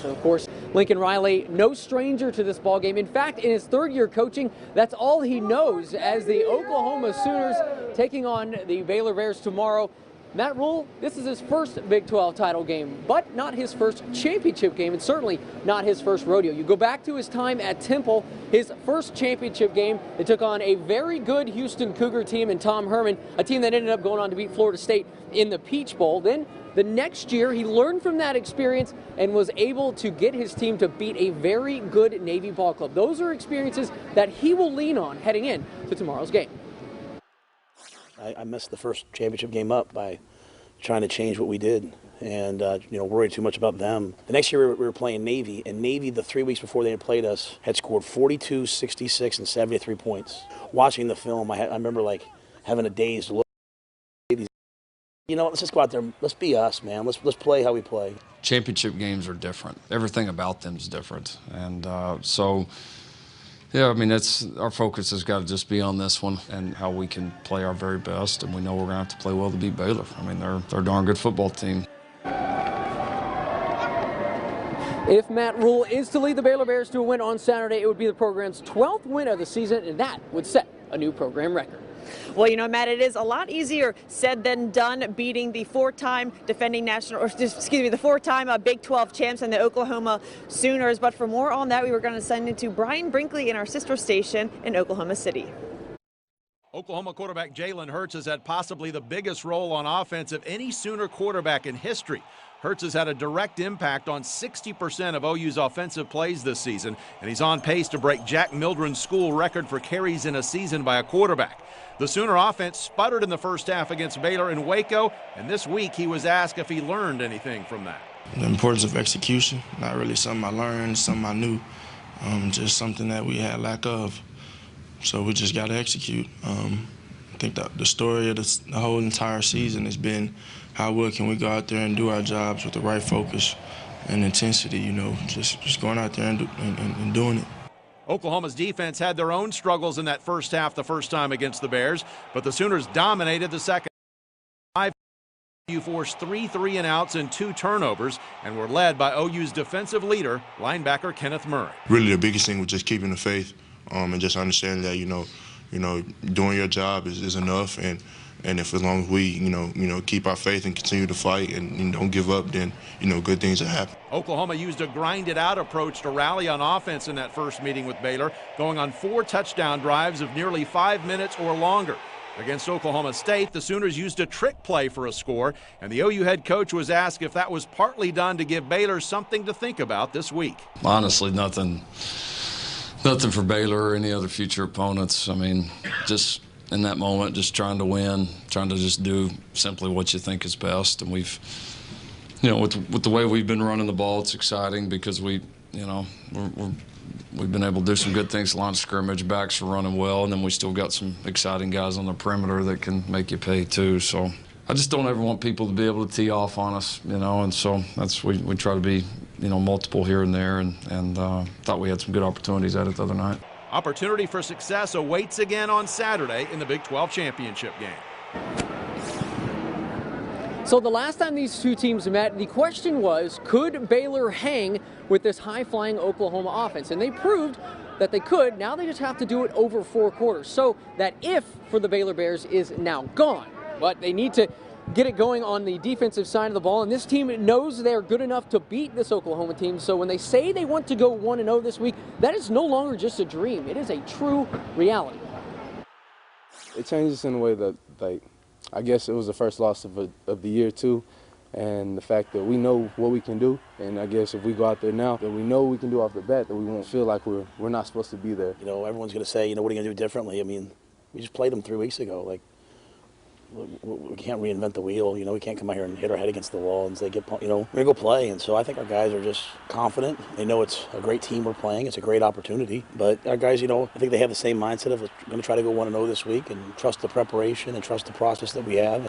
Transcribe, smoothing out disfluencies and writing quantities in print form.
And of course, Lincoln Riley, no stranger to this ball game. In fact, in his third year coaching, that's all he knows as the Oklahoma Sooners taking on the Baylor Bears tomorrow. Matt Rhule, this is his first Big 12 title game, but not his first championship game, and certainly not his first rodeo. You go back to his time at Temple, his first championship game, they took on a very good Houston Cougar team and Tom Herman, a team that ended up going on to beat Florida State in the Peach Bowl. Then the next year, he learned from that experience and was able to get his team to beat a very good Navy ball club. Those are experiences that he will lean on heading in to tomorrow's game. I messed the first championship game up by trying to change what we did and worried too much about them. The next year we were playing Navy, and Navy, the 3 weeks before they had played us, had scored 42, 66, and 73 points. Watching the film, I remember like having a dazed look. Let's just go out there. Let's be us, man. Let's play how we play. Championship games are different. Everything about them is different, and yeah, I mean, our focus has got to just be on this one and how we can play our very best, and we know we're going to have to play well to beat Baylor. I mean, they're a darn good football team. If Matt Rhule is to lead the Baylor Bears to a win on Saturday, it would be the program's 12th win of the season, and that would set a new program record. Well, Matt, it is a lot easier said than done beating the four-time defending the four-time Big 12 champs and the Oklahoma Sooners. But for more on that, we were going to send it to Brian Brinkley in our sister station in Oklahoma City. Oklahoma quarterback Jalen Hurts has had possibly the biggest role on offense of any Sooner quarterback in history. Hurts has had a direct impact on 60% of OU's offensive plays this season, and he's on pace to break Jack Mildren's school record for carries in a season by a quarterback. The Sooner offense sputtered in the first half against Baylor in Waco, and this week he was asked if he learned anything from that. The importance of execution, not really something I learned, something I knew, just something that we had lack of. So we just got to execute. I think that the story of the whole entire season has been how well can we go out there and do our jobs with the right focus and intensity, just going out there and doing it. Oklahoma's defense had their own struggles in that first half the first time against the Bears, but the Sooners dominated the second. OU forced 3 3-and-outs and 2 turnovers and were led by OU's defensive leader, linebacker Kenneth Murray. Really the biggest thing was just keeping the faith and just understanding that, doing your job is enough, and if as long as we, keep our faith and continue to fight and don't give up, then, good things will happen. Oklahoma used a grinded-out approach to rally on offense in that first meeting with Baylor, going on 4 touchdown drives of nearly 5 minutes or longer. Against Oklahoma State, the Sooners used a trick play for a score, and the OU head coach was asked if that was partly done to give Baylor something to think about this week. Honestly, nothing for Baylor or any other future opponents. I mean, just in that moment, just trying to win, trying to just do simply what you think is best. And we've, with the way we've been running the ball, it's exciting because we've been able to do some good things. Line of scrimmage, backs are running well, and then we still got some exciting guys on the perimeter that can make you pay too. So I just don't ever want people to be able to tee off on us, and so we try to be, multiple here and there, and thought we had some good opportunities at it the other night. Opportunity for success awaits again on Saturday in the Big 12 championship game. So the last time these two teams met, the question was, could Baylor hang with this high-flying Oklahoma offense? And they proved that they could. Now they just have to do it over 4 quarters. So that if for the Baylor Bears is now gone. But they need to get it going on the defensive side of the ball, and this team knows they're good enough to beat this Oklahoma team. So when they say they want to go 1-0 this week, that is no longer just a dream. It is a true reality. It changes in a way that, I guess it was the first loss of the year too, and the fact that we know what we can do, and I guess if we go out there now, that we know what we can do off the bat, that we won't feel like we're not supposed to be there. Everyone's going to say, what are you going to do differently? I mean, we just played them 3 weeks ago. We can't reinvent the wheel. We can't come out here and hit our head against the wall and say, we're going to go play. And so I think our guys are just confident. They know it's a great team we're playing. It's a great opportunity. But our guys, I think they have the same mindset of going to try to go 1-0 this week and trust the preparation and trust the process that we have.